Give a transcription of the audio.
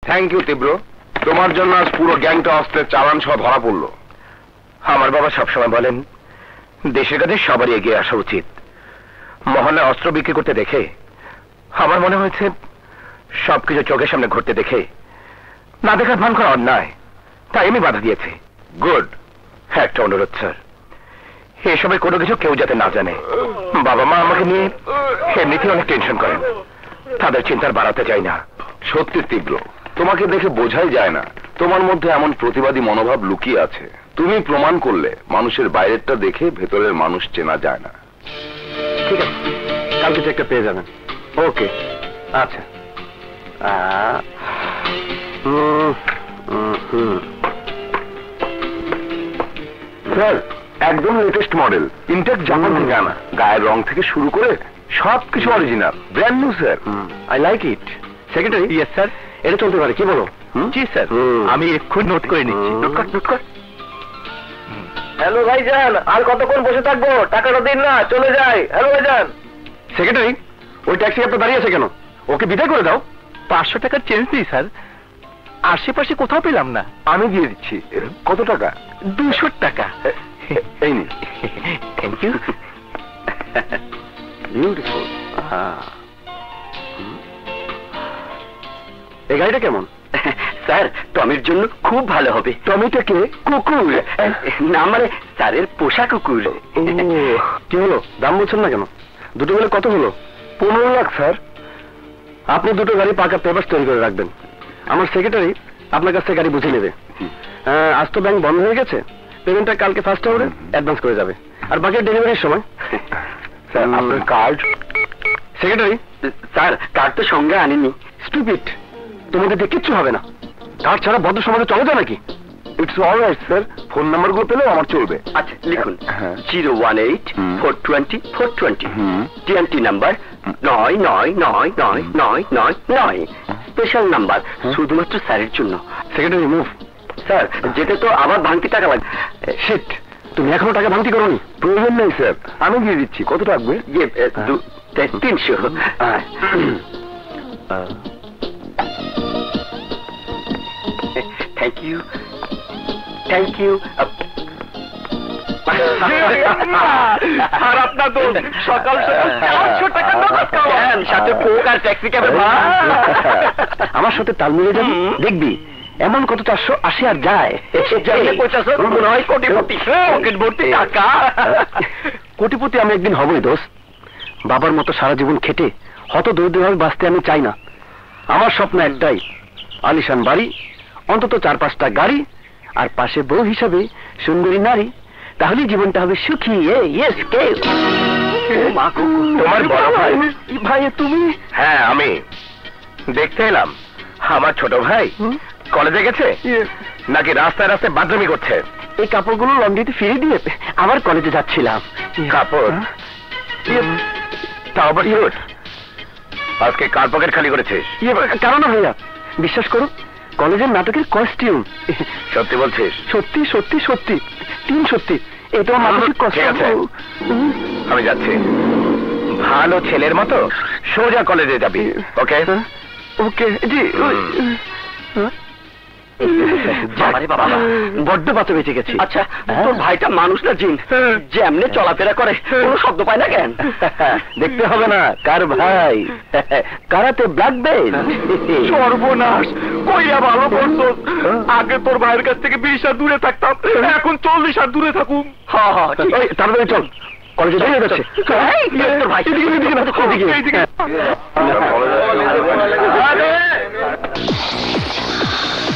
Thank you তীব্র, তোমার জন্য আজ পুরো গ্যাংটা অস্ত্রের চালান সহ ধরা পড়লো। আমার বাবা সবসময় বলেন দেশের কাজে সবারই এগিয়ে আসা উচিত। মহল্লায় অস্ত্র বিক্রি করতে দেখে আমার মনে হয়েছে সবকিছু চোখের সামনে ঘটতে দেখে না দেখার ভান করা অন্যায়, তাই আমি বাধা দিয়েছি। গুড। একটা অনুরোধ স্যার, এসবের কোনো কিছু কেউ যাতে না জানে। বাবা মা আমাকে নিয়ে এমনিতেই অনেক টেনশন করেন, তাদের চিন্তার বাড়াতে চাই না। সত্যি তীব্র, তোমাকে দেখে বোঝাই যায় না তোমার মধ্যে এমন প্রতিবাদী মনোভাব লুকিয়ে আছে। তুমি প্রমাণ করলে মানুষের বাইরেরটা দেখে ভেতরের মানুষ চেনা যায় না। ঠিক আছে, কালকে চেকটা পেয়ে যাবেন। ওকে, আচ্ছা। স্যার, একদম লেটেস্ট মডেল, ইনটেক জাপান থেকে আনা। গায়ের রং থেকে শুরু করে সবকিছু original, brand new sir. I like it. Secretary. Yes sir, এটা চলতে পারে, কি বলো? জি স্যার, আমি এক্ষুনি নোট করে নিচ্ছি। নোট কর। হ্যালো ভাইজান, আর কতক্ষণ বসে থাকবো? টাকাটা দিন না, চলে যাই। হ্যালো ভাইজান। সেক্রেটারি, ওই ট্যাক্সি আপনার দাঁড়িয়ে আছে কেন? ওকে বিদায় করে দাও। 500 টাকার চেঞ্জ দিই স্যার, আশেপাশে কোথাও পেলাম না। আমি দিয়ে দিচ্ছি। কত টাকা? 200 টাকা। এই নিন। Thank you. বিউটিফুল। এই গাড়িটা কেমন? স্যার, টমির জন্য খুব ভালো হবে। টমিটা কে? কুকুর? না মানে স্যারের পোষা কুকুর। কি হলো, দাম বলছেন না কেন? দুটো মিলে কত হলো? 15 লাখ স্যার। আপনি দুটো গাড়ি পাকা পেপার তৈরি করে রাখবেন, আমার সেক্রেটারি আপনার কাছ থেকে গাড়ি বুঝে নেবে। আজ তো ব্যাংক বন্ধ হয়ে গেছে, পেমেন্টটা কালকে ফার্স্ট আওয়ারে অ্যাডভান্স করে যাবে, আর বাকি ডেলিভারির সময়। স্যার, আপনার কার্ড? সেক্রেটারি, স্যার, কার্ড তো সঙ্গে আনিনি। স্টুপিড, তোমাকে দিয়ে কিচ্ছু হবে না। কার্ড ছাড়া বদ্ধ সমাজে চলে যায় নাকি? It's all right sir, phone নাম্বারগুলো পেলেও আমার চলবে। আচ্ছা লিখুন, হ্যাঁ। 018-420-420। TNT number 99999999। স্পেশাল নাম্বার, শুধুমাত্র স্যারের জন্য। Secretary move. স্যার, যেতে তো আবার ভাঙতি টাকা লাগবে। শিট, তুমি এখনো টাকা ভাঙতি করোনি? প্রয়োজন নেই স্যার, আমি দিয়ে দিচ্ছি। কত লাগবে? 300। Thank you. আর আপনার তো সকাল সকাল 400 টাকা নগদ খাওয়ান, সাথে কোক আর ট্যাক্সি ক্যাবে। আমার সাথে তাল মিলে যাবি, দেখবি এমন কত 480 আর যায়। মনে হয় কোটিপতি, পকেট ভর্তি টাকা। কোটিপতি আমি একদিন হবই দোস্ত। বাবার মতো সারা জীবন খেটে হত দরিদ্রভাবে বাঁচতে আমি চাই না। আমার স্বপ্ন একটাই, আলিশান বাড়ি, অন্তত 4-5টা গাড়ি, আর পাশে বউ হিসাবে সুন্দরী নারী। তাহলে জীবনটা হবে সুখী। তোমার বড় ভাই? ভাই তুমি? হ্যাঁ আমি। দেখতে এলাম আমার ছোট ভাই কলেজে গেছে নাকি রাস্তায় রাস্তায় বাথরুমি করছে। এই কাপড়গুলো লন্ড্রিতে ফিরিয়ে দিয়ে আবার কলেজে যাচ্ছিলাম। কাপড়? তাও আবার ইউর? আজকে কার পকেট খালি করেছিস? কারণ না ভাইয়া, বিশ্বাস করো, কলেজের নাটকের কস্টিউম। সত্যি বলছিস? সত্যি সত্যি সত্যি, 3 সত্যি। এটা মানসিক কষ্ট আছে। আমি যাচ্ছি। ভালো ছেলের মতো সোজা কলেজে যাবি। ওকে ওকে। জি। বড্ড বাচ্চা বেঁচে গেছি। আচ্ছা, তোর ভাইটা মানুষ না জিন? যেমনে চলাফেরা করে কোনো শব্দ পায় না কেন? দেখতে হবে না কার ভাই, কারাতে ব্ল্যাক বেল্ট। সর্বনাশ, কইয়া ভালো করছো। আগে তোর ভাইয়ের কাছ থেকে 20 হাত দূরে থাকতাম, এখন 40 হাত দূরে থাকুম। হ্যাঁ হ্যাঁ, তাড়াতাড়ি চল, কলেজে দেরি হয়ে যাচ্ছে। তোর ভাই